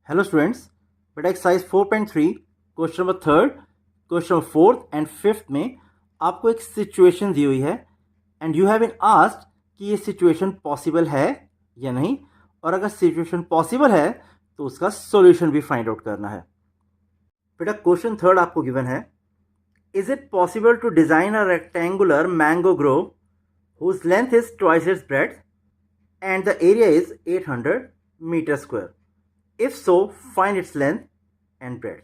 Hello students, बेटा exercise 4.3 question number third, question number fourth and fifth में आपको एक सिचुएशन दी हुई है and you have been asked कि ये सिचुएशन पॉसिबल है या नहीं, और अगर सिचुएशन पॉसिबल है तो उसका सॉल्यूशन भी फाइंड आउट करना है। बेटा क्वेश्चन थर्ड आपको गिवन है, is it possible to design a rectangular mango grove whose length is twice its breadth and the area is 800 metre square. If so find its length and breadth.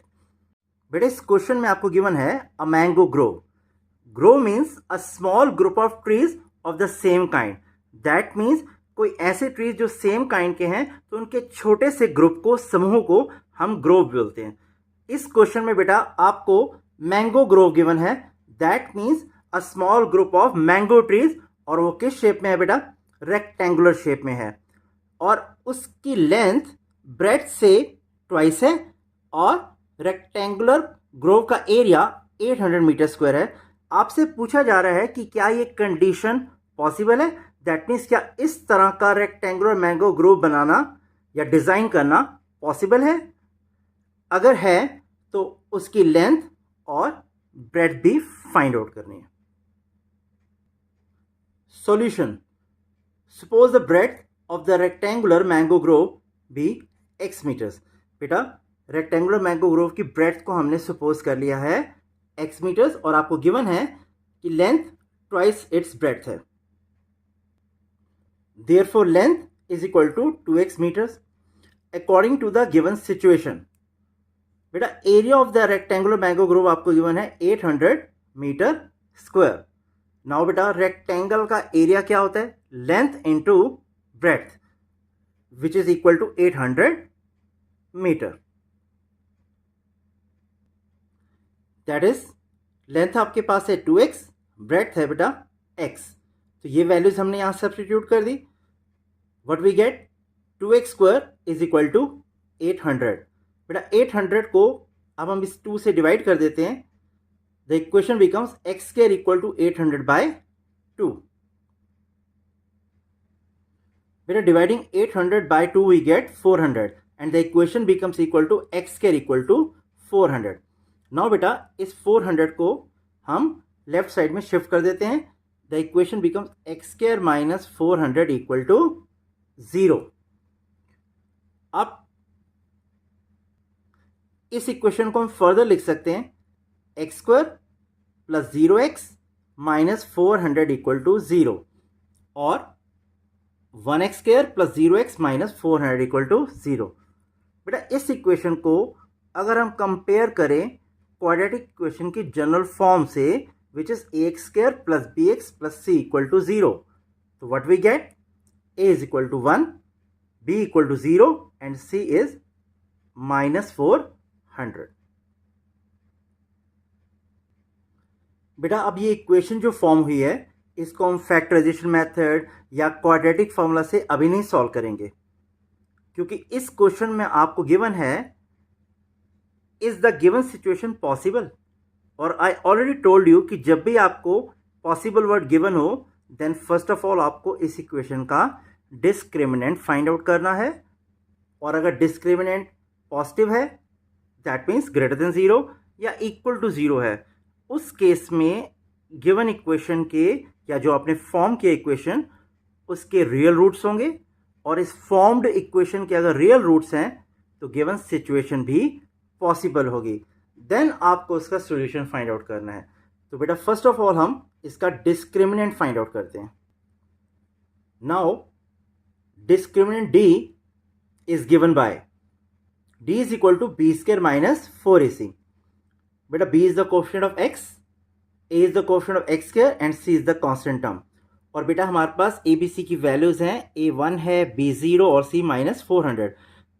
बेटा इस question में आपको given है a mango grove. Grove means a small group of trees of the same kind. That means कोई ऐसे trees जो same kind के हैं तो उनके छोटे से ग्रुप को, समूह को हम ग्रोव बोलते हैं। इस क्वेश्चन में बेटा आपको मैंगो ग्रोव गिवन है। That means a small group of mango trees, और वो किस शेप में है बेटा? रेक्टेंगुलर शेप में है, और उसकी लेंथ ब्रेड्थ से ट्वाइस है, और रेक्टेंगुलर ग्रोव का एरिया 800 मीटर स्क्वायर है। आपसे पूछा जा रहा है कि क्या ये कंडीशन पॉसिबल है। दैट मीन्स क्या इस तरह का रेक्टेंगुलर मैंगो ग्रोव बनाना या डिजाइन करना पॉसिबल है? अगर है तो उसकी लेंथ और ब्रेड्थ भी फाइंड आउट करनी है। Solution, suppose the breadth of the rectangular mango grove be x metres. बेटा रेक्टेंगुलर मैंगो ग्रोव की ब्रेड्थ को हमने सपोज कर लिया है x मीटर्स, और आपको गिवन है कि लेंथ ट्वाइस इट्स ब्रेड्थ है। Therefore length is equal to 2x metres according to the given situation. बेटा area of the rectangular mango grove आपको गिवन है 800 मीटर स्क्वायर। नाउ बेटा रेक्टेंगल का एरिया क्या होता है? Length into breadth, which is equal to 800 metre. That is length आपके पास है 2x, ब्रेड्थ है बेटा x। तो ये वैल्यूज हमने यहां सब्स्टिट्यूट कर दी। What we get? 2x square is equal to 800। बेटा 800 को अब हम इस 2 से डिवाइड कर देते हैं। The equation becomes x square equal to 800 by 2। बेटा dividing 800 by 2 we get 400 and the equation becomes equal to x square equal to 400. Now बेटा इस 400 को हम लेफ्ट साइड में शिफ्ट कर देते हैं। The equation becomes x square minus 400 equal to 0. अब इस इक्वेशन को हम फर्दर लिख सकते हैं x square plus 0x minus 400 equal to 0, और 1x square plus 0x minus 400 equal to 0। बेटा इस इक्वेशन को अगर हम कंपेयर करें क्वाड्रेटिक इक्वेशन की जनरल फॉर्म से, which is ax square plus bx plus c equal to 0, तो what we get? a is equal to 1, b equal to 0 and c is minus 400। बेटा अब ये इक्वेशन जो फॉर्म हुई है इसको हम फैक्टराइजेशन मेथड या क्वाड्रेटिक फॉर्मूला से अभी नहीं सॉल्व करेंगे, क्योंकि इस क्वेश्चन में आपको गिवन है is the given situation possible. और आई ऑलरेडी टोल्ड यू कि जब भी आपको पॉसिबल वर्ड गिवन हो देन फर्स्ट ऑफ ऑल आपको इस इक्वेशन का डिस्क्रिमिनेंट फाइंड आउट करना है, और अगर डिस्क्रिमिनेंट पॉजिटिव है दैट मीन्स ग्रेटर देन 0 या इक्वल टू 0 है, उस केस में गिवन इक्वेशन के या जो आपने फॉर्म किया इक्वेशन उसके रियल रूट्स होंगे, और इस फॉर्म्ड इक्वेशन के अगर रियल रूट्स हैं तो गिवन सिचुएशन भी पॉसिबल होगी। देन आपको उसका सॉल्यूशन फाइंड आउट करना है। तो बेटा फर्स्ट ऑफ ऑल हम इसका डिस्क्रिमिनेंट फाइंड आउट करते हैं। Now discriminant d is given by d is equal to b square minus 4ac। बेटा b is the coefficient of x, a is the coefficient of x square and c is the constant term. और बेटा हमारे पास a b c की values हैं, a1 है, b0 और c माइनस 400।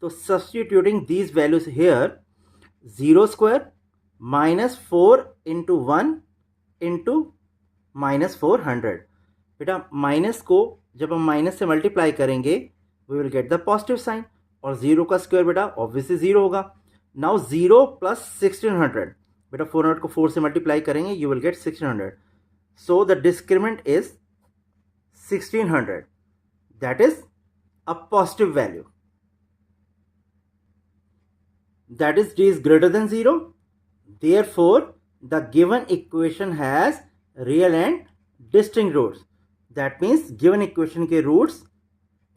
तो substituting these values here, 0 square minus 4 into 1 into minus 400। बेटा माइनस को जब हम माइनस से मल्टीप्लाई करेंगे we will get the positive sign, और 0 का स्क्वायर बेटा ऑब्वियसली 0 होगा। नाउ 0 प्लस 1600, बेटा 400 को 4 से मल्टीप्लाई करेंगे you will get 1600। So the discriminant is 1600, that is a positive value. that is d is greater than 0. Therefore the given equation has real and distinct roots. That means given equation के roots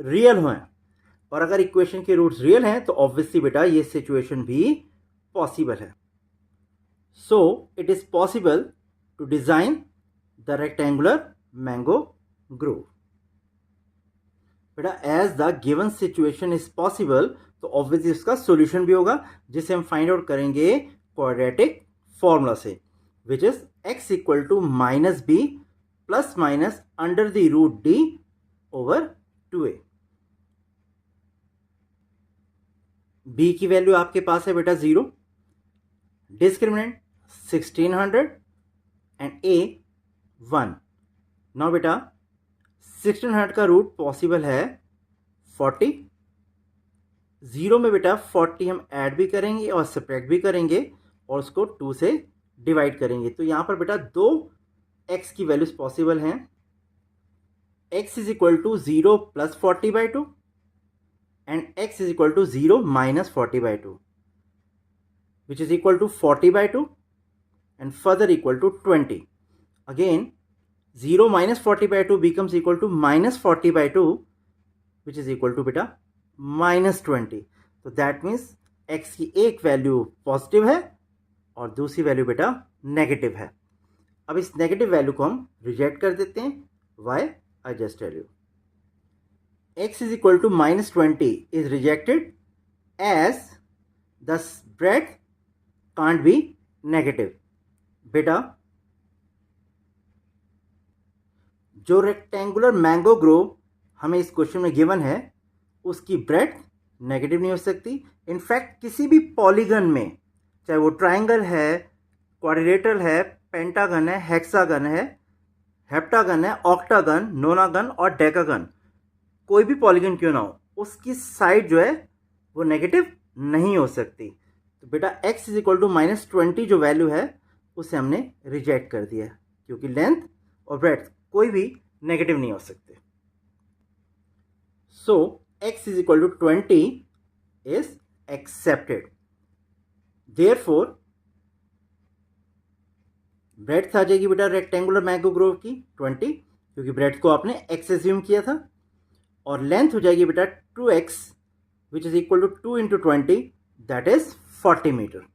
real हैं, और अगर equation के roots real हैं तो obviously बेटा ये situation भी पॉसिबल है. So it is possible to design the rectangular mango grove. बेटा as the given situation is possible तो ऑब्वियसली उसका सॉल्यूशन भी होगा, जिसे हम फाइंड आउट करेंगे क्वाड्रेटिक फॉर्मूला से, which is x equal to minus B plus minus under the root D over 2a. b की वैल्यू आपके पास है बेटा 0, डिस्क्रिमिनेंट 1600 एंड a 1. नाउ बेटा 1600 का रूट पॉसिबल है 40. 0 में बेटा 40 हम ऐड भी करेंगे और सब्ट्रैक्ट भी करेंगे और उसको 2 से डिवाइड करेंगे. तो यहाँ पर बेटा दो x की वैल्यूज पॉसिबल हैं. x is equal to 0 plus 40/2 and x is equal to 0 minus 40/2, which is equal to 40/2 and further equal to 20. Again 0 minus 40/2 becomes equal to minus 40/2, which is equal to beta minus 20. So that means x की एक value positive है और दूसरी value बेटा negative है. अब इस negative value को हम रिजेक्ट कर देते हैं. Why? I just tell you. x is equal to minus 20 is rejected as the breadth can't be negative. बेटा जो रेक्टेंगुलर मैंगो ग्रोव हमें इस क्वेश्चन में गिवन है उसकी ब्रेड्थ नेगेटिव नहीं हो सकती. इनफैक्ट किसी भी पॉलीगन में, चाहे वो ट्रायंगल है, क्वाड्रिलेटरल है, पेंटागन है, हेक्सागन है, हेप्टागन है, ऑक्टागन, नोनागन और डेकागन, कोई भी पॉलीगन क्यों ना हो, उसकी साइड जो है वो नेगेटिव नहीं हो सकती. तो बेटा x is equal to minus 20 जो वैल्यू है उसे हमने रिजेक्ट कर दिया, क्योंकि लेंथ और ब्रेड्थ कोई भी नेगेटिव नहीं हो सकते. So x is equal to 20 is accepted. Therefore breadth आ जाएगी बेटा रेक्टेंगुलर मैंगो ग्रोव की 20, क्योंकि ब्रेड्थ को आपने x एज्यूम किया था, और लेंथ हो जाएगी बेटा 2x which is equal to 2 into 20, that is 40 metre.